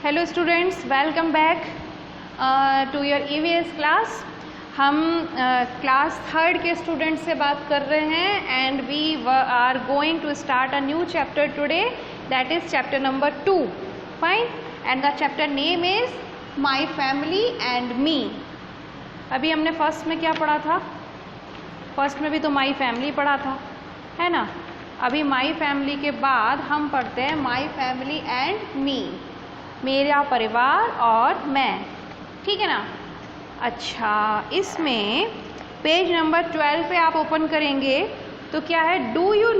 Hello students, welcome back to your EVS class. हम class third के students से बात कर रहे हैं and we are going to start a new chapter today, that is chapter number 2, fine. And the chapter name is my family and me. अभी हमने first में क्या पढ़ा था? फर्स्ट में भी तो माई फैमिली पढ़ा था, है ना। अभी माई फैमिली के बाद हम पढ़ते हैं माई फैमिली एंड मी, मेरा परिवार और मैं, ठीक है ना। अच्छा, इसमें पेज नंबर 12 पे आप ओपन करेंगे तो क्या है, do you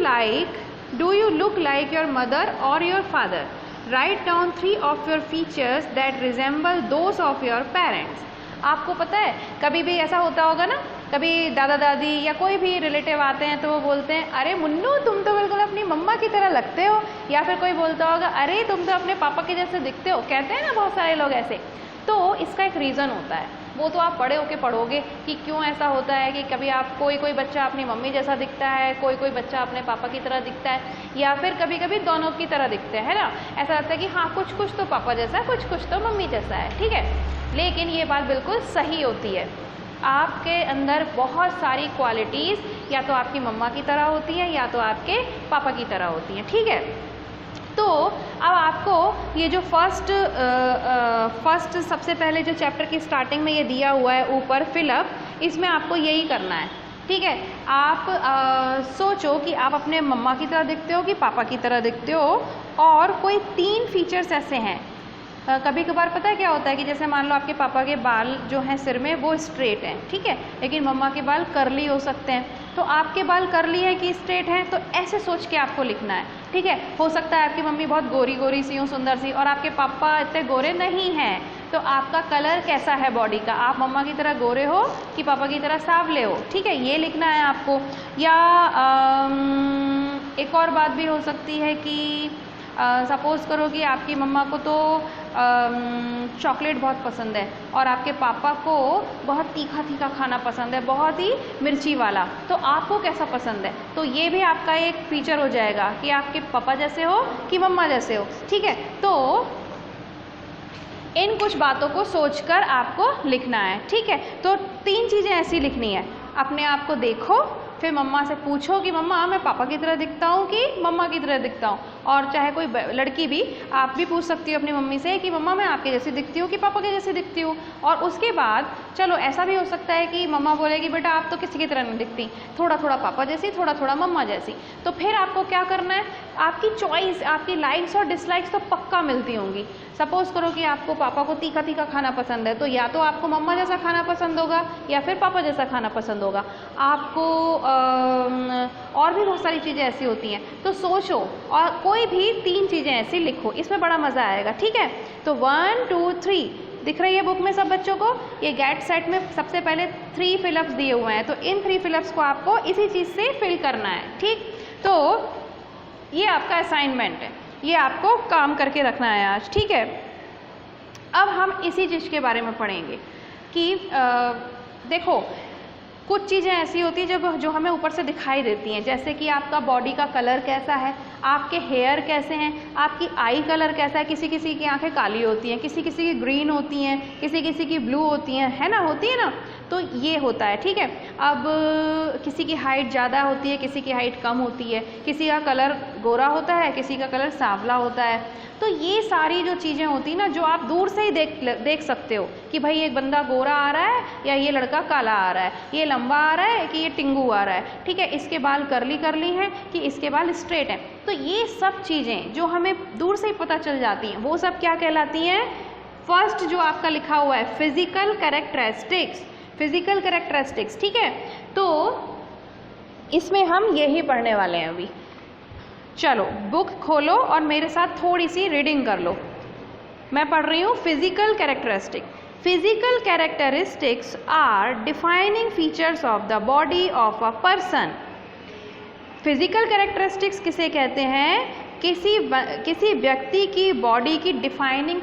look like your mother और your father, write down 3 of your features that resemble those of your parents. आपको पता है कभी भी ऐसा होता होगा ना, कभी दादा दादी या कोई भी रिलेटिव आते हैं तो वो बोलते हैं अरे मुन्नू तुम तो बिल्कुल अपनी मम्मा की तरह लगते हो, या फिर कोई बोलता होगा अरे तुम तो अपने पापा के जैसे दिखते हो, कहते हैं ना बहुत सारे लोग ऐसे। तो इसका एक रीज़न होता है, वो तो आप बड़े होके पढ़ोगे कि क्यों ऐसा होता है कि कभी आप कोई बच्चा अपनी मम्मी जैसा दिखता है, कोई बच्चा अपने पापा की तरह दिखता है, या फिर कभी कभी दोनों की तरह दिखते हैं, है ना। ऐसा लगता है कि हाँ कुछ तो पापा जैसा है, कुछ तो मम्मी जैसा है, ठीक है। लेकिन ये बात बिल्कुल सही होती है, आपके अंदर बहुत सारी क्वालिटीज़ या तो आपकी मम्मा की तरह होती हैं या तो आपके पापा की तरह होती हैं, ठीक है। तो अब आपको ये जो फर्स्ट सबसे पहले जो चैप्टर की स्टार्टिंग में ये दिया हुआ है ऊपर फिलअप, इसमें आपको यही करना है, ठीक है। आप सोचो कि आप अपने मम्मा की तरह दिखते हो कि पापा की तरह दिखते हो, और कोई 3 फीचर्स ऐसे हैं। कभी कभार पता है क्या होता है कि जैसे मान लो आपके पापा के बाल जो हैं सिर में वो स्ट्रेट हैं, ठीक है, लेकिन मम्मा के बाल कर्ली हो सकते हैं। तो आपके बाल कर्ली है कि स्ट्रेट हैं, तो ऐसे सोच के आपको लिखना है, ठीक है। हो सकता है आपकी मम्मी बहुत गोरी सी हो, सुंदर सी, और आपके पापा इतने गोरे नहीं हैं, तो आपका कलर कैसा है बॉडी का, आप मम्मा की तरह गोरे हो कि पापा की तरह सांवले हो, ठीक है, ये लिखना है आपको। या एक और बात भी हो सकती है कि सपोज़ करो कि आपकी मम्मा को तो चॉकलेट बहुत पसंद है और आपके पापा को बहुत तीखा खाना पसंद है, बहुत ही मिर्ची वाला, तो आपको कैसा पसंद है। तो ये भी आपका एक फीचर हो जाएगा कि आपके पापा जैसे हो कि मम्मा जैसे हो, ठीक है। तो इन कुछ बातों को सोचकर आपको लिखना है, ठीक है। तो 3 चीज़ें ऐसी लिखनी है, अपने आप को देखो, फिर मम्मा से पूछो कि मम्मा मैं पापा की तरह दिखता हूँ कि मम्मा की तरह दिखता हूँ। और चाहे कोई लड़की भी, आप भी पूछ सकती हो अपनी मम्मी से कि मम्मा मैं आपके जैसी दिखती हूँ कि पापा के जैसी दिखती हूँ। और उसके बाद चलो ऐसा भी हो सकता है कि मम्मा बोलेगी बेटा आप तो किसी की तरह नहीं दिखती, थोड़ा पापा जैसी, थोड़ा मम्मा जैसी। तो फिर आपको क्या करना है, आपकी चॉइस, आपकी लाइक्स और डिसलाइक्स तो पक्का मिलती होंगी। सपोज़ करो कि आपको पापा को तीखा खाना पसंद है, तो या तो आपको मम्मा जैसा खाना पसंद होगा या फिर पापा जैसा खाना पसंद होगा। आपको और भी बहुत सारी चीज़ें ऐसी होती हैं, तो सोचो और कोई भी 3 चीज़ें ऐसी लिखो, इसमें बड़ा मज़ा आएगा, ठीक है। तो 1 2 3 दिख रही है बुक में सब बच्चों को, ये गेट सेट में सबसे पहले 3 फिलअप्स दिए हुए हैं, तो इन 3 फिलअप्स को आपको इसी चीज़ से फिल करना है, ठीक। तो ये आपका असाइनमेंट है, ये आपको काम करके रखना है आज, ठीक है। अब हम इसी चीज़ के बारे में पढ़ेंगे कि देखो कुछ चीज़ें ऐसी होती हैं जो हमें ऊपर से दिखाई देती हैं, जैसे कि आपका बॉडी का कलर कैसा है, आपके हेयर कैसे हैं, आपकी आई कलर कैसा है। किसी किसी की आंखें काली होती हैं, किसी किसी की ग्रीन होती हैं, किसी किसी की ब्लू होती हैं, है ना, होती है ना। तो ये होता है, ठीक है। अब किसी की हाइट ज़्यादा होती है, किसी की हाइट कम होती है, किसी का कलर गोरा होता है, किसी का कलर सांवला होता है। तो ये सारी जो चीज़ें होती हैं ना, जो आप दूर से ही देख सकते हो कि भाई एक बंदा गोरा आ रहा है या ये लड़का काला आ रहा है, ये लंबा आ रहा है कि ये टिंगू आ रहा है, ठीक है, इसके बाल कर्ली हैं कि इसके बाल स्ट्रेट हैं। तो ये सब चीज़ें जो हमें दूर से ही पता चल जाती हैं, वो सब क्या कहलाती हैं? फर्स्ट जो आपका लिखा हुआ है फिजिकल कैरेक्टरिस्टिक्स, ठीक है। तो इसमें हम यही पढ़ने वाले हैं अभी। चलो बुक खोलो और मेरे साथ थोड़ी सी रीडिंग कर लो। मैं पढ़ रही हूँ physical characteristics are defining features of the body of a person. Physical characteristics किसे कहते हैं? किसी व्यक्ति की बॉडी की डिफाइनिंग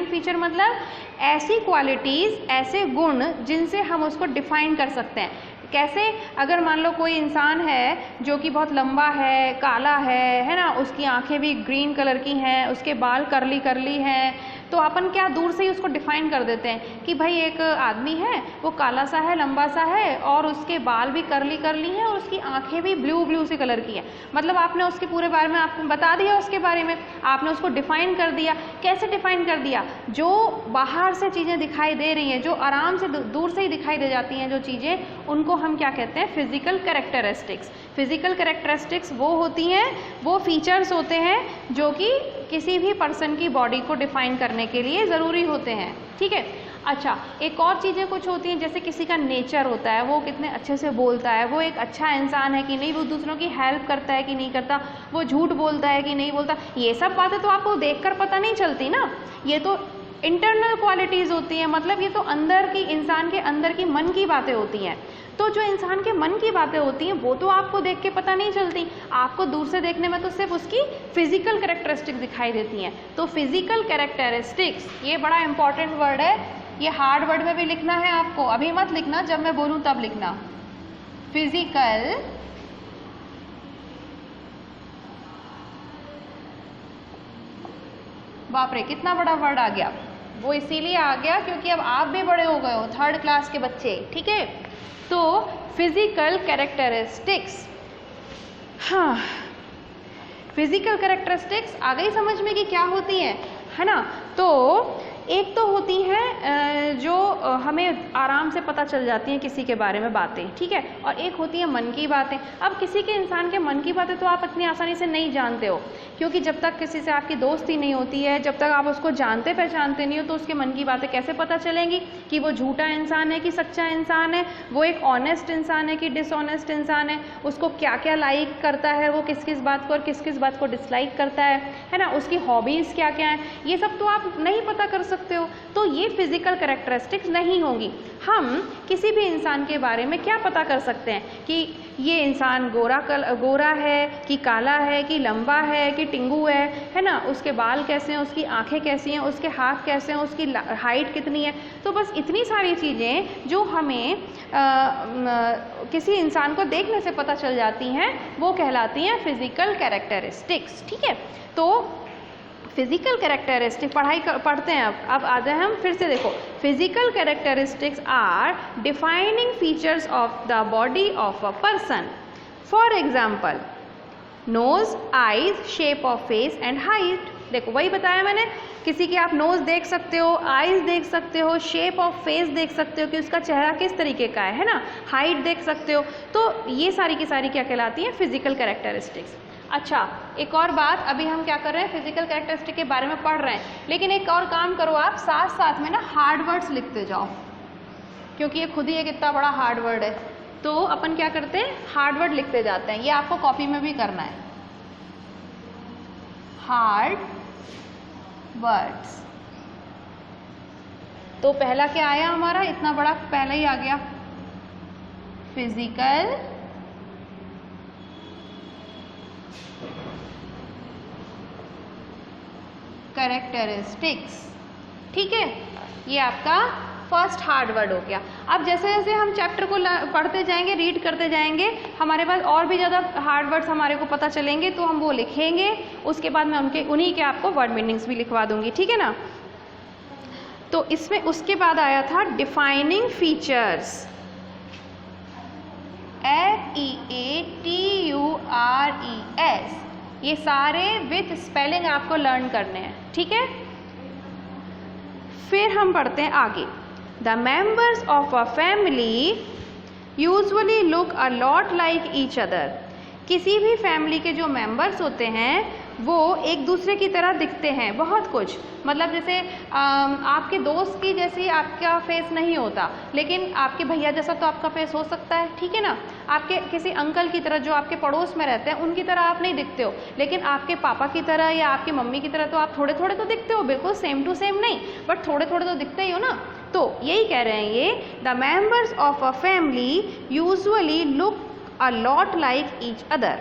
फीचर मतलब ऐसी क्वालिटीज़, ऐसे गुण जिनसे हम उसको डिफाइन कर सकते हैं। कैसे? अगर मान लो कोई इंसान है जो कि बहुत लंबा है, काला है ना, उसकी आंखें भी ग्रीन कलर की हैं, उसके बाल करली करली हैं, तो अपन क्या दूर से ही उसको डिफाइन कर देते हैं कि भाई एक आदमी है, वो काला सा है, लंबा सा है, और उसके बाल भी करली करली हैं, और उसकी आंखें भी ब्लू ब्लू सी कलर की है। मतलब आपने उसके पूरे बारे में आपको बता दिया, उसके बारे में आपने उसको डिफाइन कर दिया। कैसे डिफाइन कर दिया? जो बाहर से चीज़ें दिखाई दे रही हैं, जो आराम से दूर से ही दिखाई दे जाती हैं जो चीज़ें, उनको हम क्या कहते हैं? Physical characteristics. फिजिकल कैरेक्टरिस्टिक्स वो होती हैं, वो फीचर्स होते हैं जो कि किसी भी पर्सन की बॉडी को डिफाइन करने के लिए ज़रूरी होते हैं। ठीक है। अच्छा, एक और चीज़ें कुछ होती हैं, जैसे किसी का नेचर होता है, वो कितने अच्छे से बोलता है, वो एक अच्छा इंसान है कि नहीं, वो दूसरों की हेल्प करता है कि नहीं करता, वो झूठ बोलता है कि नहीं बोलता। ये सब बातें तो आपको देखकर पता नहीं चलती ना, ये तो इंटरनल क्वालिटीज़ होती हैं, मतलब ये तो अंदर की, इंसान के अंदर की मन की बातें होती हैं। तो जो इंसान के मन की बातें होती हैं वो तो आपको देख के पता नहीं चलती, आपको दूर से देखने में तो सिर्फ उसकी फिजिकल कैरेक्टरिस्टिक्स दिखाई देती हैं। तो फिजिकल कैरेक्टरिस्टिक्स ये बड़ा इंपॉर्टेंट वर्ड है, ये हार्ड वर्ड में भी लिखना है आपको, अभी मत लिखना, जब मैं बोलूँ तब लिखना। फिजिकल बाप रे कितना बड़ा वर्ड आ गया, वो इसीलिए आ गया क्योंकि अब आप भी बड़े हो गए हो, 3rd क्लास के बच्चे। ठीक है, तो फिजिकल कैरेक्टरिस्टिक्स, हाँ फिजिकल कैरेक्टरिस्टिक्स आ गई समझ में कि क्या होती है ना। तो एक तो होती हैं जो हमें आराम से पता चल जाती हैं किसी के बारे में बातें, ठीक है, और एक होती है मन की बातें। अब किसी के इंसान के मन की बातें तो आप इतनी आसानी से नहीं जानते हो, क्योंकि जब तक किसी से आपकी दोस्ती नहीं होती है, जब तक आप उसको जानते पहचानते नहीं हो, तो उसके मन की बातें कैसे पता चलेंगी कि वो झूठा इंसान है कि सच्चा इंसान है, वो एक ऑनेस्ट इंसान है कि डिसऑनेस्ट इंसान है, उसको क्या क्या लाइक करता है, वो किस किस बात को और किस किस बात को डिसलाइक करता है ना, उसकी हॉबीज़ क्या क्या हैं, ये सब तो आप नहीं पता कर सकते हो। तो ये फिजिकल कैरेक्टरिस्टिक्स नहीं होंगी। हम किसी भी इंसान के बारे में क्या पता कर सकते हैं कि ये इंसान गोरा है कि काला है कि लंबा है कि टिंगू है ना, उसके बाल कैसे हैं, उसकी आंखें कैसी हैं, उसके हाथ कैसे हैं, उसकी हाइट कितनी है। तो बस इतनी सारी चीज़ें जो हमें किसी इंसान को देखने से पता चल जाती हैं, वो कहलाती हैं फिजिकल कैरेक्टरिस्टिक्स। ठीक है, तो फिजिकल कैरेक्टरिस्टिक पढ़ते हैं। अब आ जाए हम फिर से, देखो physical characteristics are defining features of the body of a person. For example nose, eyes, shape of face and height. देखो वही बताया मैंने, किसी के आप नोज देख सकते हो, आईज देख सकते हो, शेप ऑफ फेस देख सकते हो कि उसका चेहरा किस तरीके का है ना, हाइट देख सकते हो। तो ये सारी की सारी क्या कहलाती हैं? Physical characteristics. अच्छा, एक और बात, अभी हम क्या कर रहे हैं, फिजिकल कैरेक्टरिस्टिक के बारे में पढ़ रहे हैं, लेकिन एक और काम करो आप, साथ साथ में ना हार्ड वर्ड्स लिखते जाओ, क्योंकि ये खुद ही एक इतना बड़ा हार्ड वर्ड है। तो अपन क्या करते हैं, हार्ड वर्ड लिखते जाते हैं। ये आपको कॉपी में भी करना है, हार्ड वर्ड्स। तो पहला क्या आया हमारा, इतना बड़ा पहला ही आ गया, फिजिकल कैरेक्टरिस्टिक्स। ठीक है, ये आपका फर्स्ट हार्ड वर्ड हो गया। अब जैसे जैसे हम चैप्टर को पढ़ते जाएंगे, रीड करते जाएंगे, हमारे पास और भी ज़्यादा हार्ड वर्ड्स हमारे को पता चलेंगे, तो हम वो लिखेंगे। उसके बाद मैं उन्हीं के आपको वर्ड मीनिंग्स भी लिखवा दूंगी, ठीक है ना। तो इसमें उसके बाद आया था डिफाइनिंग फीचर्स, FEATURES। ये सारे विथ स्पेलिंग आपको लर्न करने हैं, ठीक है। फिर हम पढ़ते हैं आगे, the members of a family usually look a lot like each other. किसी भी फैमिली के जो मेंबर्स होते हैं वो एक दूसरे की तरह दिखते हैं बहुत कुछ। मतलब जैसे आपके दोस्त की जैसी आपका फेस नहीं होता, लेकिन आपके भैया जैसा तो आपका फेस हो सकता है, ठीक है ना। आपके किसी अंकल की तरह जो आपके पड़ोस में रहते हैं उनकी तरह आप नहीं दिखते हो, लेकिन आपके पापा की तरह या आपकी मम्मी की तरह तो आप थोड़े थोड़े तो दिखते हो, बिल्कुल सेम टू सेम नहीं, बट थोड़े थोड़े तो दिखते ही हो ना। तो यही कह रहे हैं ये, the members of a family usually look a lot like each other.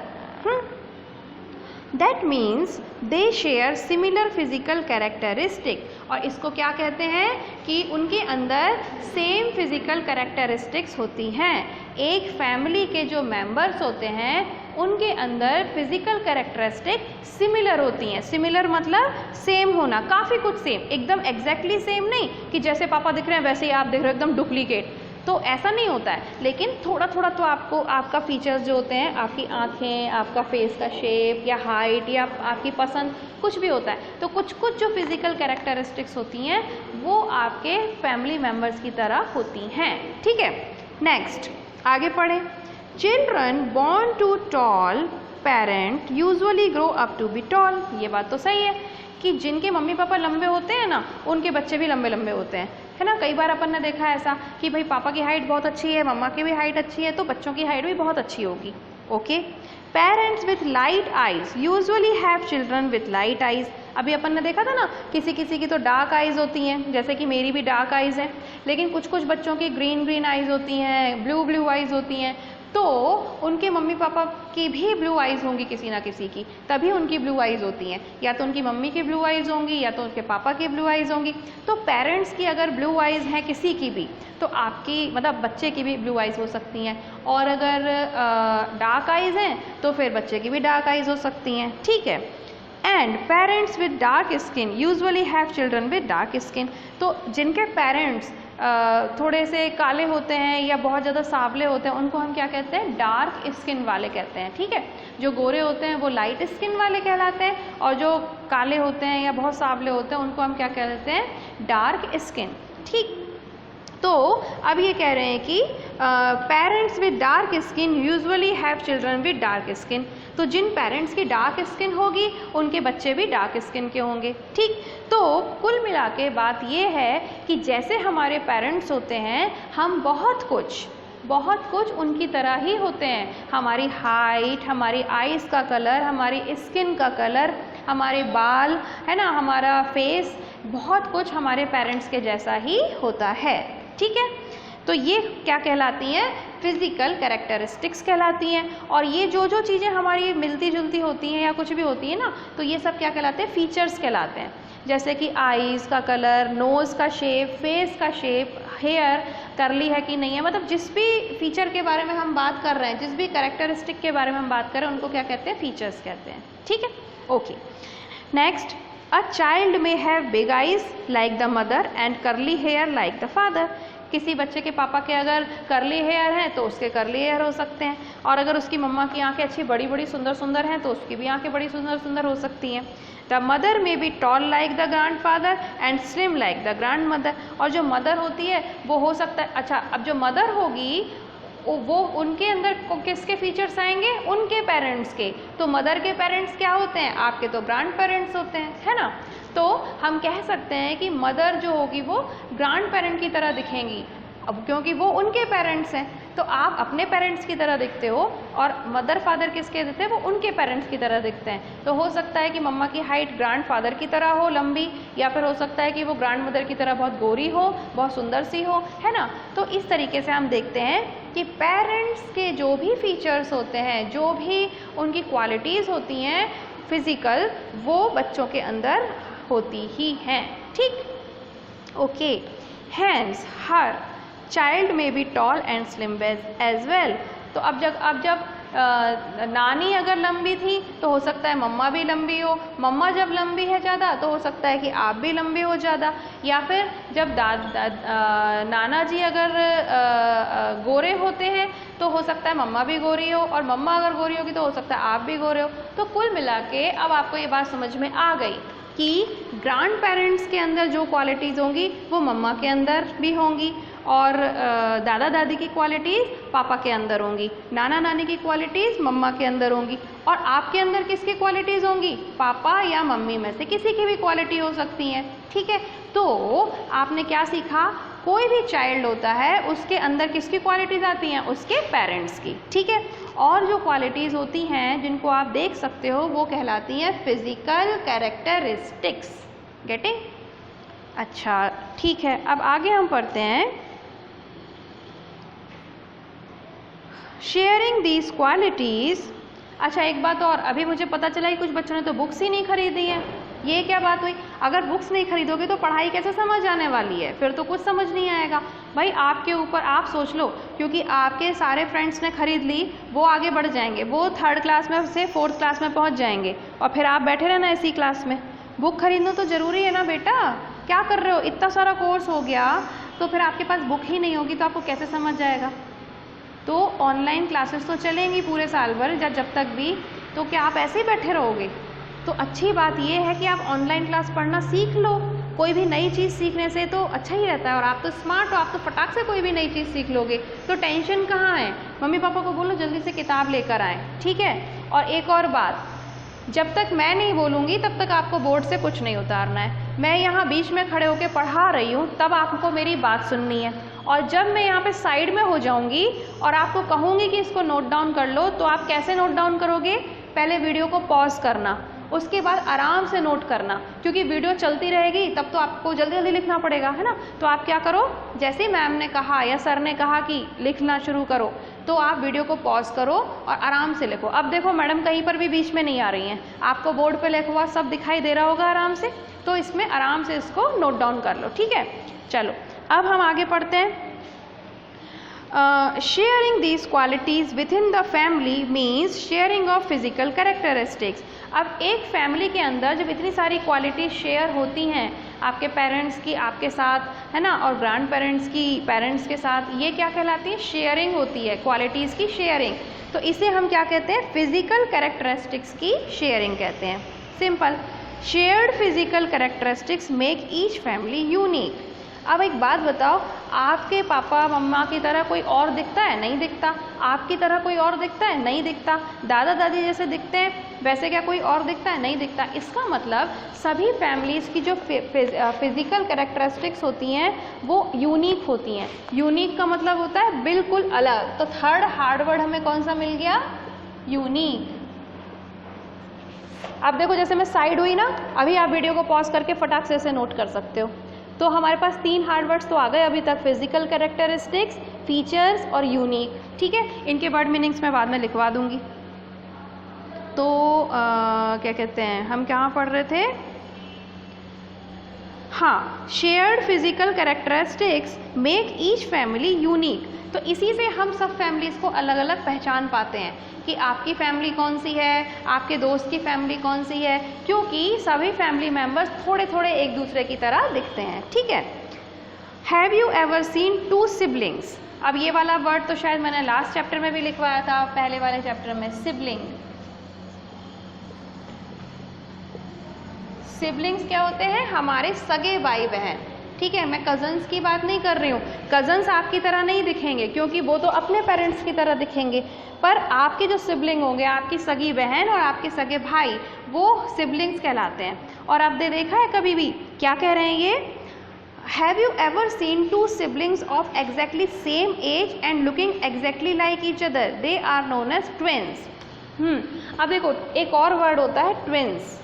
That means they share similar physical characteristic, और इसको क्या कहते हैं कि उनके अंदर सेम फिजिकल कैरेक्टरिस्टिक्स होती हैं। एक फैमिली के जो मेंबर्स होते हैं उनके अंदर फिजिकल कैरेक्टरिस्टिक सिमिलर होती हैं। सिमिलर मतलब सेम होना, काफ़ी कुछ सेम, एकदम एग्जैक्टली सेम नहीं कि जैसे पापा दिख रहे हैं वैसे ही आप दिख रहे हो एकदम डुप्लीकेट, तो ऐसा नहीं होता है, लेकिन थोड़ा थोड़ा तो आपको आपका फीचर्स जो होते हैं, आपकी आँखें, आपका फेस का शेप या हाइट या आपकी पसंद कुछ भी होता है, तो कुछ कुछ जो फिजिकल कैरेक्टरिस्टिक्स होती हैं वो आपके फैमिली मेम्बर्स की तरह होती हैं। ठीक है, नेक्स्ट आगे पढ़ें। Children born to tall parent usually grow up to be tall. ये बात तो सही है कि जिनके मम्मी पापा लंबे होते हैं ना उनके बच्चे भी लंबे लंबे होते हैं, है ना। कई बार अपन ने देखा है ऐसा कि भाई पापा की हाइट बहुत अच्छी है, मम्मा की भी हाइट अच्छी है, तो बच्चों की हाइट भी बहुत अच्छी होगी। Okay, parents with light eyes usually have children with light eyes. अभी अपन ने देखा था ना किसी किसी की तो डार्क आइज होती हैं, जैसे कि मेरी भी डार्क आइज हैं, लेकिन कुछ कुछ बच्चों की ग्रीन ग्रीन आइज होती हैं, ब्लू ब्लू आइज होती हैं, तो उनके मम्मी पापा की भी ब्लू आइज होंगी किसी ना किसी की, तभी उनकी ब्लू आइज होती हैं। या तो उनकी मम्मी की ब्लू आइज होंगी या तो उनके पापा की ब्लू आइज होंगी। तो पेरेंट्स की अगर ब्लू आइज हैं किसी की भी, तो आपकी मतलब बच्चे की भी ब्लू आइज हो सकती हैं, और अगर डार्क आइज हैं तो फिर बच्चे की भी डार्क आइज हो सकती हैं। ठीक है, and parents with dark skin usually have children with dark skin. तो जिनके पेरेंट्स थोड़े से काले होते हैं या बहुत ज़्यादा सांवले होते हैं उनको हम क्या कहते हैं, डार्क स्किन वाले कहते हैं। ठीक है, जो गोरे होते हैं वो लाइट स्किन वाले कहलाते हैं, और जो काले होते हैं या बहुत सांवले होते हैं उनको हम क्या कहते हैं, डार्क स्किन। ठीक, तो अब ये कह रहे हैं कि parents with dark skin usually have children with dark skin. तो जिन पेरेंट्स की डार्क स्किन होगी उनके बच्चे भी डार्क स्किन के होंगे। ठीक, तो कुल मिला के बात ये है कि जैसे हमारे पेरेंट्स होते हैं हम बहुत कुछ उनकी तरह ही होते हैं। हमारी हाइट, हमारी आइज़ का कलर, हमारी स्किन का कलर, हमारे बाल, है ना, हमारा फेस, बहुत कुछ हमारे पेरेंट्स के जैसा ही होता है। ठीक है, तो ये क्या कहलाती हैं, फिजिकल कैरेक्टरिस्टिक्स कहलाती हैं। और ये जो जो चीज़ें हमारी मिलती जुलती होती हैं या कुछ भी होती है ना, तो ये सब क्या कहलाते हैं, फीचर्स कहलाते हैं। जैसे कि आईज़ का कलर, नोज़ का शेप, फेस का शेप, हेयर करली है कि नहीं है, मतलब जिस भी फीचर के बारे में हम बात कर रहे हैं, जिस भी कैरेक्टरिस्टिक के बारे में हम बात कर रहे हैं उनको क्या कहते हैं, फीचर्स कहते हैं। ठीक है, okay. Next, a child may have big eyes like the mother and curly hair like the father. किसी बच्चे के पापा के अगर करली हेयर हैं तो उसके करली हेयर हो सकते हैं, और अगर उसकी मम्मा की आंखें अच्छी बड़ी बड़ी सुंदर सुंदर हैं तो उसकी भी आंखें बड़ी सुंदर सुंदर हो सकती हैं। द मदर में be toll like the grand father and slim like the grand mother. और जो मदर होती है वो हो सकता है, अच्छा अब जो मदर होगी वो उनके अंदर किसके फीचर्स आएंगे, उनके पेरेंट्स के। तो मदर के पेरेंट्स क्या होते हैं, आपके तो ग्रैंड पेरेंट्स होते हैं, है ना। तो हम कह सकते हैं कि मदर जो होगी वो ग्रैंड पेरेंट की तरह दिखेंगी, अब क्योंकि वो उनके पेरेंट्स हैं। तो आप अपने पेरेंट्स की तरह दिखते हो और मदर फादर किसके दिखते हैं, वो उनके पेरेंट्स की तरह दिखते हैं। तो हो सकता है कि मम्मा की हाइट ग्रैंड फादर की तरह हो लंबी, या फिर हो सकता है कि वो ग्रैंड मदर की तरह बहुत गोरी हो, बहुत सुंदर सी हो, है ना। तो इस तरीके से हम देखते हैं कि पेरेंट्स के जो भी फीचर्स होते हैं, जो भी उनकी क्वालिटीज़ होती हैं फिज़िकल, वो बच्चों के अंदर होती ही हैं। ठीक, okay. Hence, her child may be tall and slim as well. तो अब जब नानी अगर लंबी थी तो हो सकता है मम्मा भी लंबी हो, मम्मा जब लंबी है ज़्यादा तो हो सकता है कि आप भी लंबे हो ज़्यादा, या फिर जब नाना जी अगर गोरे होते हैं तो हो सकता है मम्मा भी गोरी हो, और मम्मा अगर गोरी होगी तो हो सकता है आप भी गोरे हो। तो कुल मिला के अब आपको ये बात समझ में आ गई कि ग्रैंड पेरेंट्स के अंदर जो क्वालिटीज़ होंगी वो मम्मा के अंदर भी होंगी, और दादा दादी की क्वालिटीज़ पापा के अंदर होंगी, नाना नानी की क्वालिटीज़ मम्मा के अंदर होंगी, और आपके अंदर किसकी क्वालिटीज़ होंगी, पापा या मम्मी में से किसी की भी क्वालिटी हो सकती है। ठीक है, तो आपने क्या सीखा, कोई भी चाइल्ड होता है उसके अंदर किसकी क्वालिटीज़ आती हैं, उसके पेरेंट्स की। ठीक है, और जो क्वालिटीज़ होती हैं जिनको आप देख सकते हो वो कहलाती हैं फिजिकल कैरेक्टरिस्टिक्स। गेटिंग? अच्छा, ठीक है, अब आगे हम पढ़ते हैं। Sharing these qualities अच्छा एक बात और, अभी मुझे पता चला कि कुछ बच्चों ने तो बुक्स ही नहीं खरीदी है। ये क्या बात हुई? अगर बुक्स नहीं खरीदोगे तो पढ़ाई कैसे समझ आने वाली है? फिर तो कुछ समझ नहीं आएगा। भाई आपके ऊपर आप सोच लो, क्योंकि आपके सारे फ्रेंड्स ने खरीद ली, वो आगे बढ़ जाएंगे, वो 3rd क्लास में से 4th क्लास में पहुंच जाएंगे, और फिर आप बैठे रहना इसी क्लास में। बुक खरीदना तो ज़रूरी है ना बेटा। क्या कर रहे हो? इतना सारा कोर्स हो गया तो फिर आपके पास बुक ही नहीं होगी तो आपको कैसे समझ जाएगा? तो ऑनलाइन क्लासेस तो चलेंगी पूरे साल भर जब तक भी, तो क्या आप ऐसे ही बैठे रहोगे? तो अच्छी बात यह है कि आप ऑनलाइन क्लास पढ़ना सीख लो। कोई भी नई चीज़ सीखने से तो अच्छा ही रहता है, और आप तो स्मार्ट हो, आप तो फटाक से कोई भी नई चीज़ सीख लोगे, तो टेंशन कहाँ है? मम्मी पापा को बोलो जल्दी से किताब लेकर आएँ, ठीक है? और एक और बात, जब तक मैं नहीं बोलूँगी तब तक आपको बोर्ड से कुछ नहीं उतारना है। मैं यहाँ बीच में खड़े होकर पढ़ा रही हूँ, तब आपको मेरी बात सुननी है, और जब मैं यहाँ पे साइड में हो जाऊँगी और आपको कहूँगी कि इसको नोट डाउन कर लो, तो आप कैसे नोट डाउन करोगे? पहले वीडियो को पॉज करना, उसके बाद आराम से नोट करना, क्योंकि वीडियो चलती रहेगी तब तो आपको जल्दी जल्दी लिखना पड़ेगा, है ना? तो आप क्या करो, जैसे ही मैम ने कहा या सर ने कहा कि लिखना शुरू करो, तो आप वीडियो को पॉज करो और आराम से लिखो। अब देखो मैडम कहीं पर भी बीच में नहीं आ रही हैं, आपको बोर्ड पे लिखा हुआ सब दिखाई दे रहा होगा आराम से, तो इसमें आराम से इसको नोट डाउन कर लो, ठीक है? चलो अब हम आगे पढ़ते हैं। Sharing these qualities within the family means sharing of physical characteristics। अब एक फैमिली के अंदर जब इतनी सारी क्वालिटीज शेयर होती हैं, आपके पेरेंट्स की आपके साथ, है ना, और ग्रैंड पेरेंट्स की पेरेंट्स के साथ, ये क्या कहलाती है? शेयरिंग होती है, क्वालिटीज़ की शेयरिंग। तो इसे हम क्या कहते हैं? फिजिकल कैरेक्टरिस्टिक्स की शेयरिंग कहते हैं। Simple, shared physical characteristics make each family unique. अब एक बात बताओ, आपके पापा मम्मा की तरह कोई और दिखता है? नहीं दिखता। आपकी तरह कोई और दिखता है? नहीं दिखता। दादा दादी जैसे दिखते हैं वैसे क्या कोई और दिखता है? नहीं दिखता। इसका मतलब सभी फैमिलीज़ की जो फिजिकल कैरेक्टरिस्टिक्स होती हैं वो यूनिक होती हैं। यूनिक का मतलब होता है बिल्कुल अलग। तो 3rd हार्ड वर्ड हमें कौन सा मिल गया? यूनिक। अब देखो जैसे मैं साइड हुई ना, अभी आप वीडियो को पॉज करके फटाक से इसे नोट कर सकते हो। तो हमारे पास 3 हार्ड वर्ड्स तो आ गए अभी तक, फिजिकल कैरेक्टरिस्टिक्स, फीचर्स और यूनिक, ठीक है? इनके वर्ड मीनिंग्स मैं बाद में लिखवा दूंगी। तो क्या कहते हैं, हम कहाँ पढ़ रहे थे? हाँ, shared physical characteristics make each family unique. तो इसी से हम सब फैमिलीज़ को अलग अलग पहचान पाते हैं कि आपकी फैमिली कौन सी है, आपके दोस्त की फैमिली कौन सी है, क्योंकि सभी फैमिली मेम्बर्स थोड़े थोड़े एक दूसरे की तरह दिखते हैं, ठीक है? Have you ever seen 2 siblings? अब ये वाला वर्ड तो शायद मैंने लास्ट चैप्टर में भी लिखवाया था, पहले वाले चैप्टर में। सिबलिंग, सिबलिंग्स क्या होते हैं? हमारे सगे भाई बहन, ठीक है? मैं कज़न्स की बात नहीं कर रही हूँ। कज़न्स आपकी तरह नहीं दिखेंगे क्योंकि वो तो अपने पेरेंट्स की तरह दिखेंगे, पर आपके जो सिबलिंग होंगे, आपकी सगी बहन और आपके सगे भाई, वो सिबलिंग्स कहलाते हैं। और आपने देखा है कभी भी, क्या कह रहे हैं ये? Have you ever seen 2 siblings of exactly same age and looking exactly like each other? They are known as twins. अब देखो एक और वर्ड होता है ट्विन्स।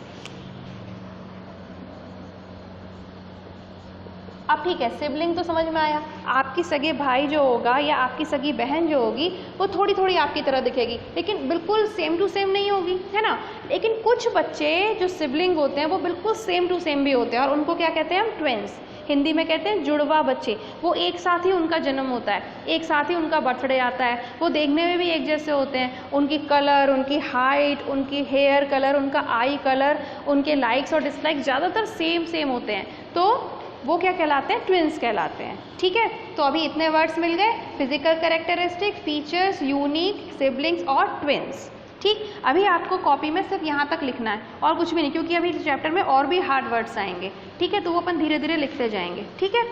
अब ठीक है, सिबलिंग तो समझ में आया, आपकी सगे भाई जो होगा या आपकी सगी बहन जो होगी वो थोड़ी थोड़ी आपकी तरह दिखेगी, लेकिन बिल्कुल सेम टू सेम नहीं होगी, है ना? लेकिन कुछ बच्चे जो सिबलिंग होते हैं वो बिल्कुल सेम टू सेम भी होते हैं, और उनको क्या कहते हैं हम? ट्विन्स। हिंदी में कहते हैं जुड़वा बच्चे। वो एक साथ ही उनका जन्म होता है, एक साथ ही उनका बर्थडे आता है, वो देखने में भी एक जैसे होते हैं, उनकी कलर, उनकी हाइट, उनकी हेयर कलर, उनका आई कलर, उनके लाइक्स और डिसलाइक्स ज़्यादातर सेम होते हैं, तो वो क्या कहलाते हैं? ट्विन्स कहलाते हैं, ठीक है? तो अभी इतने वर्ड्स मिल गए, physical characteristic, features, unique, siblings और ट्विन्स, ठीक? अभी आपको कॉपी में सिर्फ यहाँ तक लिखना है और कुछ भी नहीं, क्योंकि अभी चैप्टर में और भी हार्ड वर्ड्स आएंगे, ठीक है? तो वो अपन धीरे धीरे लिखते जाएंगे, ठीक है?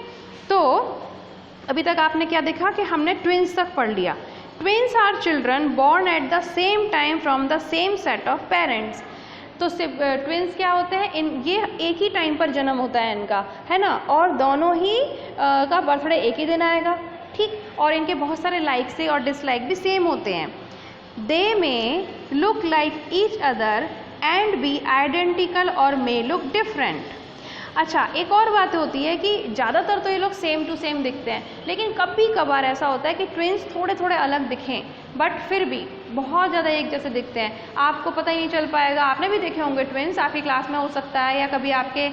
तो अभी तक आपने क्या देखा कि हमने ट्विन्स तक पढ़ लिया। Twins are children born at the same time from the same set of parents. तो ट्विन्स क्या होते हैं? ये एक ही टाइम पर जन्म होता है इनका, है ना? और दोनों ही का बर्थडे एक ही दिन आएगा, ठीक? और इनके बहुत सारे लाइक्स और डिसलाइक भी सेम होते हैं। They may look like each other and be identical और मे लुक डिफरेंट। अच्छा, एक और बात होती है कि ज़्यादातर तो ये लोग सेम टू सेम दिखते हैं, लेकिन कभी कभार ऐसा होता है कि ट्विन्स थोड़े थोड़े अलग दिखें, बट फिर भी बहुत ज़्यादा एक जैसे दिखते हैं, आपको पता ही नहीं चल पाएगा। आपने भी देखे होंगे ट्विंस, आपकी क्लास में हो सकता है या कभी आपके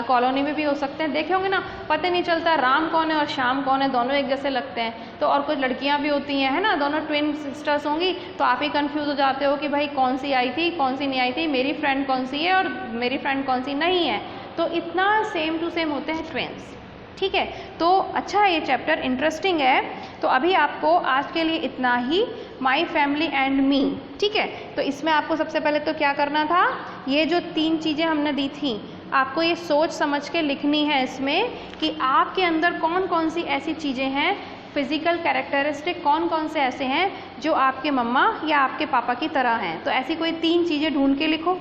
कॉलोनी में भी हो सकते हैं, देखे होंगे ना, पता नहीं चलता राम कौन है और श्याम कौन है, दोनों एक जैसे लगते हैं। तो और कुछ लड़कियां भी होती हैं, है ना, दोनों ट्विन सिस्टर्स होंगी, तो आप ही कंफ्यूज हो जाते हो कि भाई कौन सी आई थी कौन सी नहीं आई थी, मेरी फ्रेंड कौन सी है और मेरी फ्रेंड कौन सी नहीं है। तो इतना सेम टू सेम होते हैं ट्विन्स, ठीक है। तो अच्छा है, ये चैप्टर इंटरेस्टिंग है। तो अभी आपको आज के लिए इतना ही, माई फैमिली एंड मी, ठीक है। तो इसमें आपको सबसे पहले तो क्या करना था, ये जो 3 चीज़ें हमने दी थी आपको ये सोच समझ के लिखनी है इसमें कि आपके अंदर कौन कौन सी ऐसी चीज़ें हैं, फिजिकल कैरेक्टरिस्टिक कौन कौन से ऐसे हैं जो आपके मम्मा या आपके पापा की तरह हैं। तो ऐसी कोई 3 चीज़ें ढूंढ के लिखो,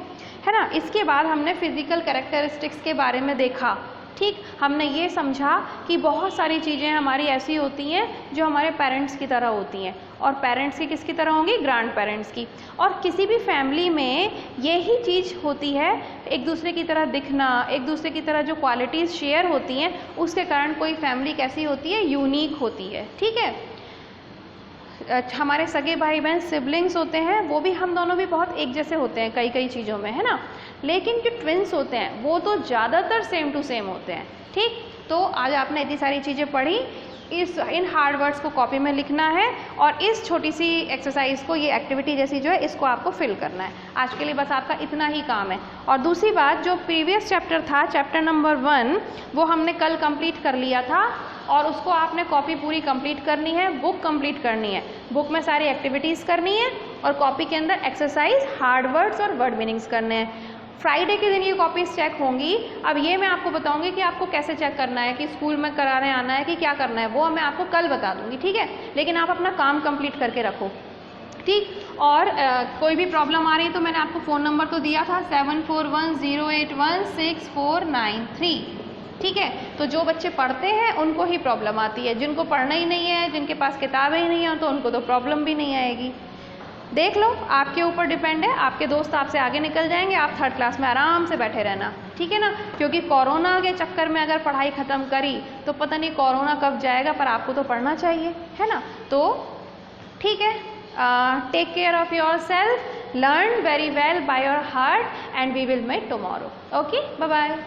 है ना। इसके बाद हमने फिजिकल कैरेक्टरिस्टिक्स के बारे में देखा, ठीक। हमने ये समझा कि बहुत सारी चीज़ें हमारी ऐसी होती हैं जो हमारे पेरेंट्स की तरह होती हैं, और पेरेंट्स की किसकी तरह होंगी, ग्रैंड पेरेंट्स की। और किसी भी फैमिली में यही चीज़ होती है, एक दूसरे की तरह दिखना, एक दूसरे की तरह जो क्वालिटीज़ शेयर होती हैं, उसके कारण कोई फैमिली कैसी होती है, यूनिक होती है, ठीक है। हमारे सगे भाई बहन सिबलिंग्स होते हैं, वो भी हम दोनों भी बहुत एक जैसे होते हैं कई कई चीज़ों में, है ना। लेकिन जो ट्विन्स होते हैं वो तो ज़्यादातर सेम टू सेम होते हैं, ठीक। तो आज आपने इतनी सारी चीज़ें पढ़ी, इन हार्ड वर्ड्स को कॉपी में लिखना है और इस छोटी सी एक्सरसाइज को, ये एक्टिविटी जैसी जो है, इसको आपको फिल करना है। आज के लिए बस आपका इतना ही काम है। और दूसरी बात, जो प्रीवियस चैप्टर था, चैप्टर नंबर 1, वो हमने कल कंप्लीट कर लिया था और उसको आपने कॉपी पूरी कंप्लीट करनी है, बुक कंप्लीट करनी है, बुक में सारी एक्टिविटीज़ करनी है और कॉपी के अंदर एक्सरसाइज, हार्ड वर्ड्स और वर्ड मीनिंग्स करने हैं। फ्राइडे के दिन ये कॉपीज़ चेक होंगी। अब ये मैं आपको बताऊंगी कि आपको कैसे चेक करना है, कि स्कूल में कराने आना है कि क्या करना है, वो मैं आपको कल बता दूंगी, ठीक है। लेकिन आप अपना काम कंप्लीट करके रखो, ठीक। और कोई भी प्रॉब्लम आ रही है तो मैंने आपको फ़ोन नंबर तो दिया था 7410816493, ठीक है। तो जो बच्चे पढ़ते हैं उनको ही प्रॉब्लम आती है, जिनको पढ़ना ही नहीं है, जिनके पास किताबें ही नहीं हैं, तो उनको तो प्रॉब्लम भी नहीं आएगी। देख लो, आपके ऊपर डिपेंड है, आपके दोस्त आपसे आगे निकल जाएंगे, आप 3rd क्लास में आराम से बैठे रहना, ठीक है ना। क्योंकि कोरोना के चक्कर में अगर पढ़ाई ख़त्म करी तो पता नहीं कोरोना कब जाएगा, पर आपको तो पढ़ना चाहिए, है ना। तो ठीक है, take care of yourself, learn very well by your heart, and we will meet tomorrow. Okay, bye bye.